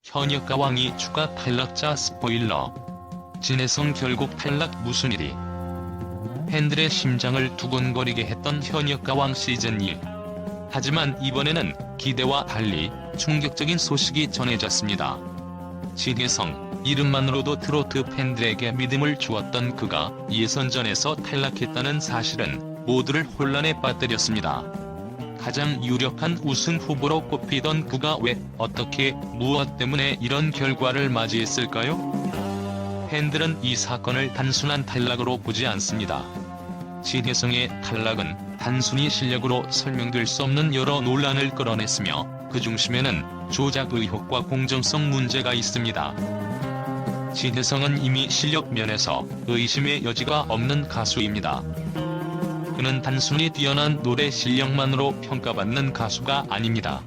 현역가왕이 추가 탈락자 스포일러. 진혜성 결국 탈락 무슨 일이? 팬들의 심장을 두근거리게 했던 현역가왕 시즌2. 하지만 이번에는 기대와 달리 충격적인 소식이 전해졌습니다. 진혜성, 이름만으로도 트로트 팬들에게 믿음을 주었던 그가 예선전에서 탈락했다는 사실은 모두를 혼란에 빠뜨렸습니다. 가장 유력한 우승 후보로 꼽히던 그가 왜, 어떻게, 무엇 때문에 이런 결과를 맞이했을까요? 팬들은 이 사건을 단순한 탈락으로 보지 않습니다. 진혜성의 탈락은 단순히 실력으로 설명될 수 없는 여러 논란을 끌어냈으며 그 중심에는 조작 의혹과 공정성 문제가 있습니다. 진혜성은 이미 실력 면에서 의심의 여지가 없는 가수입니다. 그는 단순히 뛰어난 노래 실력만으로 평가받는 가수가 아닙니다.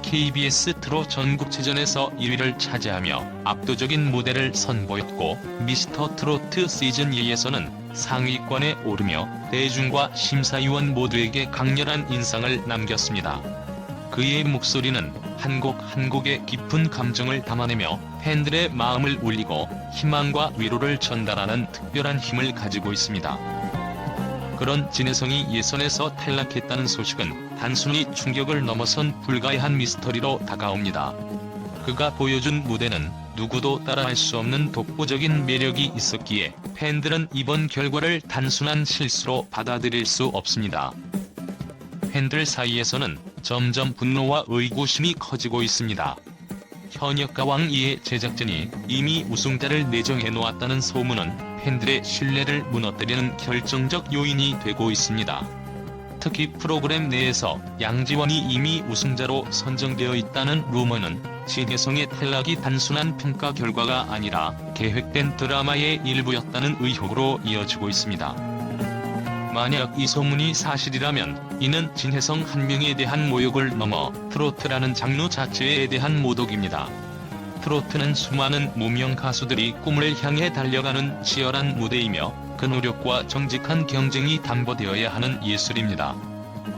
KBS 트롯 전국체전에서 1위를 차지하며 압도적인 무대를 선보였고 미스터 트로트 시즌2에서는 상위권에 오르며 대중과 심사위원 모두에게 강렬한 인상을 남겼습니다. 그의 목소리는 한 곡 한 곡에 깊은 감정을 담아내며 팬들의 마음을 울리고 희망과 위로를 전달하는 특별한 힘을 가지고 있습니다. 그런 진혜성이 예선에서 탈락했다는 소식은 단순히 충격을 넘어선 불가이한 미스터리로 다가옵니다. 그가 보여준 무대는 누구도 따라할 수 없는 독보적인 매력이 있었기에 팬들은 이번 결과를 단순한 실수로 받아들일 수 없습니다. 팬들 사이에서는 점점 분노와 의구심이 커지고 있습니다. 현역가왕 2의 제작진이 이미 우승자를 내정해 놓았다는 소문은 팬들의 신뢰를 무너뜨리는 결정적 요인이 되고 있습니다. 특히 프로그램 내에서 양지원이 이미 우승자로 선정되어 있다는 루머는 진혜성의 탈락이 단순한 평가 결과가 아니라 계획된 드라마의 일부였다는 의혹으로 이어지고 있습니다. 만약 이 소문이 사실이라면 이는 진혜성 한 명에 대한 모욕을 넘어 트로트라는 장르 자체에 대한 모독입니다. 트로트는 수많은 무명 가수들이 꿈을 향해 달려가는 치열한 무대이며 그 노력과 정직한 경쟁이 담보되어야 하는 예술입니다.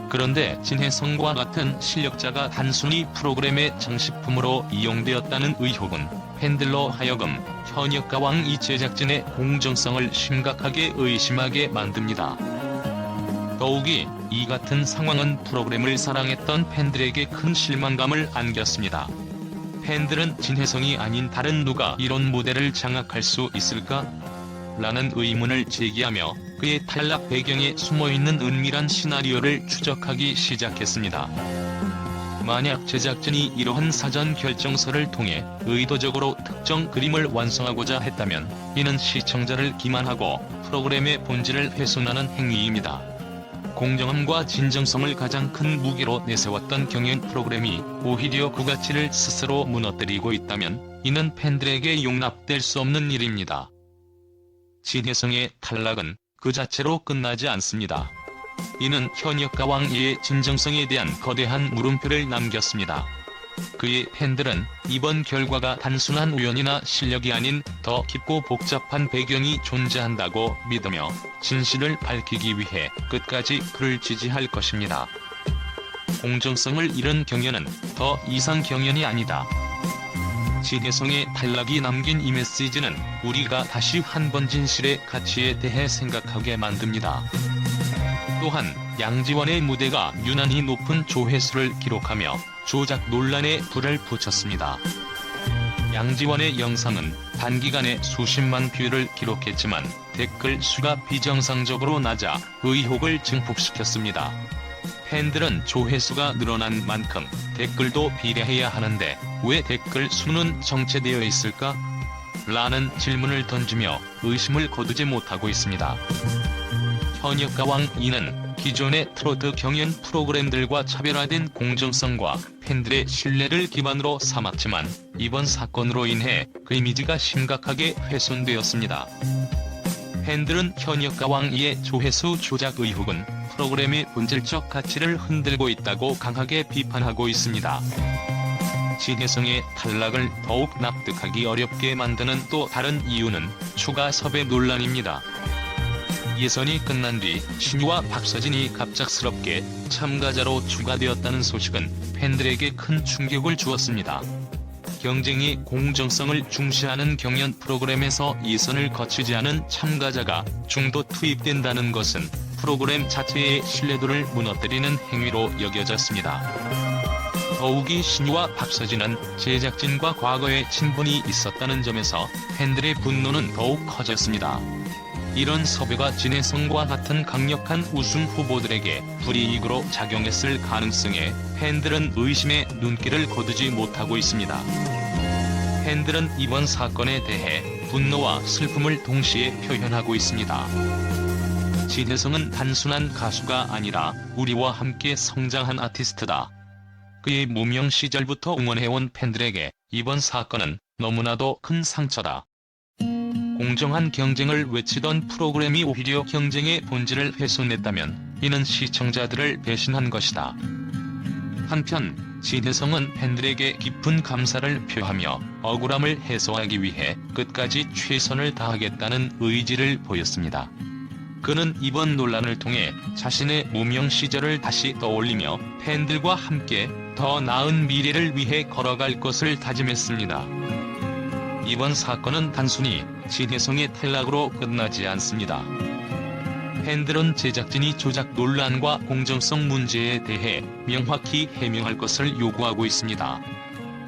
그런데 진혜성과 같은 실력자가 단순히 프로그램의 장식품으로 이용되었다는 의혹은 팬들로 하여금 현역가왕 2 제작진의 공정성을 심각하게 의심하게 만듭니다. 더욱이 이 같은 상황은 프로그램을 사랑했던 팬들에게 큰 실망감을 안겼습니다. 팬들은 진혜성이 아닌 다른 누가 이런 무대를 장악할 수 있을까? 라는 의문을 제기하며 그의 탈락 배경에 숨어있는 은밀한 시나리오를 추적하기 시작했습니다. 만약 제작진이 이러한 사전 결정서를 통해 의도적으로 특정 그림을 완성하고자 했다면 이는 시청자를 기만하고 프로그램의 본질을 훼손하는 행위입니다. 공정함과 진정성을 가장 큰 무기로 내세웠던 경연 프로그램이 오히려 그 가치를 스스로 무너뜨리고 있다면 이는 팬들에게 용납될 수 없는 일입니다. 진혜성의 탈락은 그 자체로 끝나지 않습니다. 이는 현역가왕 2의 진정성에 대한 거대한 물음표를 남겼습니다. 그의 팬들은 이번 결과가 단순한 우연이나 실력이 아닌 더 깊고 복잡한 배경이 존재한다고 믿으며 진실을 밝히기 위해 끝까지 그를 지지할 것입니다. 공정성을 잃은 경연은 더 이상 경연이 아니다. 진혜성의 탈락이 남긴 이 메시지는 우리가 다시 한번 진실의 가치에 대해 생각하게 만듭니다. 또한 양지원의 무대가 유난히 높은 조회수를 기록하며 조작 논란에 불을 붙였습니다. 양지원의 영상은 단기간에 수십만 뷰를 기록했지만 댓글 수가 비정상적으로 낮아 의혹을 증폭시켰습니다. 팬들은 조회수가 늘어난 만큼 댓글도 비례해야 하는데 왜 댓글 수는 정체되어 있을까? 라는 질문을 던지며 의심을 거두지 못하고 있습니다. 현역가왕 2는 기존의 트로트 경연 프로그램들과 차별화된 공정성과 팬들의 신뢰를 기반으로 삼았지만 이번 사건으로 인해 그 이미지가 심각하게 훼손되었습니다. 팬들은 현역가왕 2의 조회수 조작 의혹은 프로그램의 본질적 가치를 흔들고 있다고 강하게 비판하고 있습니다. 진혜성의 탈락을 더욱 납득하기 어렵게 만드는 또 다른 이유는 추가 섭외 논란입니다. 예선이 끝난 뒤 신유와 박서진이 갑작스럽게 참가자로 추가되었다는 소식은 팬들에게 큰 충격을 주었습니다. 경쟁의 공정성을 중시하는 경연 프로그램에서 예선을 거치지 않은 참가자가 중도 투입된다는 것은 프로그램 자체의 신뢰도를 무너뜨리는 행위로 여겨졌습니다. 더욱이 신유와 박서진은 제작진과 과거에 친분이 있었다는 점에서 팬들의 분노는 더욱 커졌습니다. 이런 섭외가 진해성과 같은 강력한 우승 후보들에게 불이익으로 작용했을 가능성에 팬들은 의심의 눈길을 거두지 못하고 있습니다. 팬들은 이번 사건에 대해 분노와 슬픔을 동시에 표현하고 있습니다. 진해성은 단순한 가수가 아니라 우리와 함께 성장한 아티스트다. 그의 무명 시절부터 응원해온 팬들에게 이번 사건은 너무나도 큰 상처다. 공정한 경쟁을 외치던 프로그램이 오히려 경쟁의 본질을 훼손했다면 이는 시청자들을 배신한 것이다. 한편 진해성은 팬들에게 깊은 감사를 표하며 억울함을 해소하기 위해 끝까지 최선을 다하겠다는 의지를 보였습니다. 그는 이번 논란을 통해 자신의 무명 시절을 다시 떠올리며 팬들과 함께 더 나은 미래를 위해 걸어갈 것을 다짐했습니다. 이번 사건은 단순히 진해성의 탈락으로 끝나지 않습니다. 팬들은 제작진이 조작 논란과 공정성 문제에 대해 명확히 해명할 것을 요구하고 있습니다.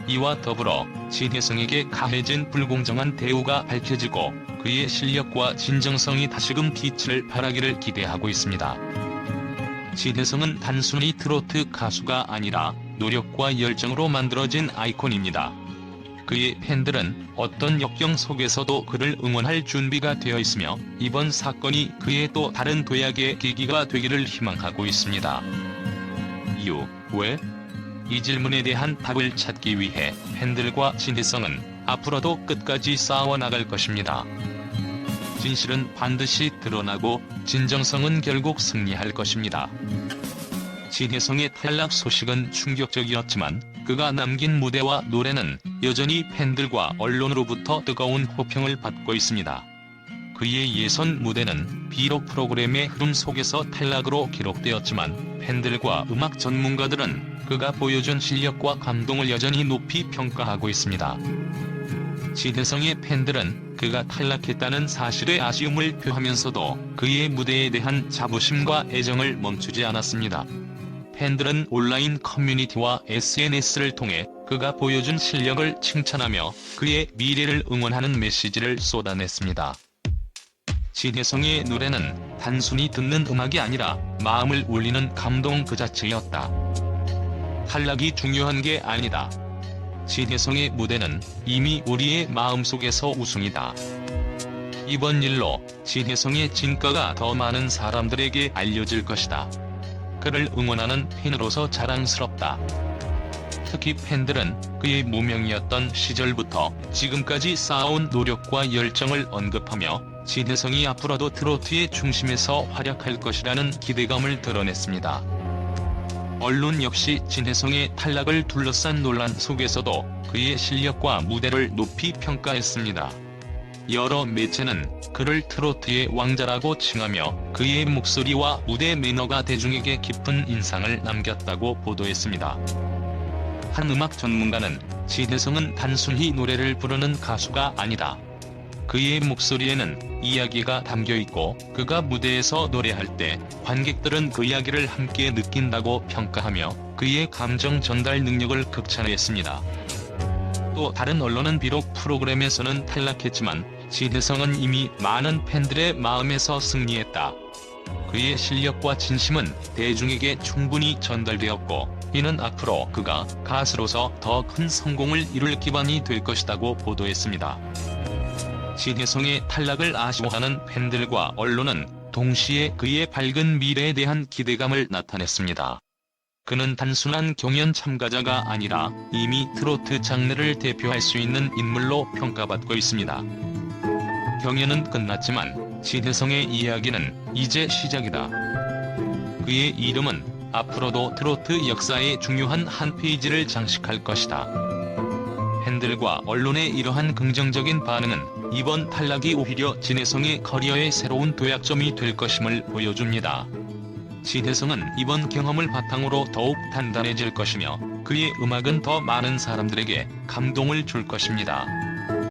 이와 더불어 진해성에게 가해진 불공정한 대우가 밝혀지고 그의 실력과 진정성이 다시금 빛을 발하기를 기대하고 있습니다. 진해성은 단순히 트로트 가수가 아니라 노력과 열정으로 만들어진 아이콘입니다. 그의 팬들은 어떤 역경 속에서도 그를 응원할 준비가 되어 있으며 이번 사건이 그의 또 다른 도약의 계기가 되기를 희망하고 있습니다. 이유, 왜? 이 질문에 대한 답을 찾기 위해 팬들과 진해성은 앞으로도 끝까지 싸워 나갈 것입니다. 진실은 반드시 드러나고 진정성은 결국 승리할 것입니다. 진해성의 탈락 소식은 충격적이었지만 그가 남긴 무대와 노래는 여전히 팬들과 언론으로부터 뜨거운 호평을 받고 있습니다. 그의 예선 무대는 비록 프로그램의 흐름 속에서 탈락으로 기록되었지만 팬들과 음악 전문가들은 그가 보여준 실력과 감동을 여전히 높이 평가하고 있습니다. 진해성의 팬들은 그가 탈락했다는 사실에 아쉬움을 표하면서도 그의 무대에 대한 자부심과 애정을 멈추지 않았습니다. 팬들은 온라인 커뮤니티와 SNS를 통해 그가 보여준 실력을 칭찬하며 그의 미래를 응원하는 메시지를 쏟아냈습니다. 진해성의 노래는 단순히 듣는 음악이 아니라 마음을 울리는 감동 그 자체였다. 탈락이 중요한 게 아니다. 진해성의 무대는 이미 우리의 마음속에서 우승이다. 이번 일로 진해성의 진가가 더 많은 사람들에게 알려질 것이다. 그를 응원하는 팬으로서 자랑스럽다. 특히 팬들은 그의 무명이었던 시절부터 지금까지 쌓아온 노력과 열정을 언급하며 진해성이 앞으로도 트로트의 중심에서 활약할 것이라는 기대감을 드러냈습니다. 언론 역시 진해성의 탈락을 둘러싼 논란 속에서도 그의 실력과 무대를 높이 평가했습니다. 여러 매체는 그를 트로트의 왕자라고 칭하며 그의 목소리와 무대 매너가 대중에게 깊은 인상을 남겼다고 보도했습니다. 한 음악 전문가는 진해성은 단순히 노래를 부르는 가수가 아니다. 그의 목소리에는 이야기가 담겨있고 그가 무대에서 노래할 때 관객들은 그 이야기를 함께 느낀다고 평가하며 그의 감정 전달 능력을 극찬했습니다. 또 다른 언론은 비록 프로그램에서는 탈락했지만 진해성은 이미 많은 팬들의 마음에서 승리했다. 그의 실력과 진심은 대중에게 충분히 전달되었고 이는 앞으로 그가 가수로서 더 큰 성공을 이룰 기반이 될 것이라고 보도했습니다. 진해성의 탈락을 아쉬워하는 팬들과 언론은 동시에 그의 밝은 미래에 대한 기대감을 나타냈습니다. 그는 단순한 경연 참가자가 아니라 이미 트로트 장르를 대표할 수 있는 인물로 평가받고 있습니다. 경연은 끝났지만 진해성의 이야기는 이제 시작이다. 그의 이름은 앞으로도 트로트 역사의 중요한 한 페이지를 장식할 것이다. 팬들과 언론의 이러한 긍정적인 반응은 이번 탈락이 오히려 진해성의 커리어의 새로운 도약점이 될 것임을 보여줍니다. 진해성은 이번 경험을 바탕으로 더욱 단단해질 것이며 그의 음악은 더 많은 사람들에게 감동을 줄 것입니다.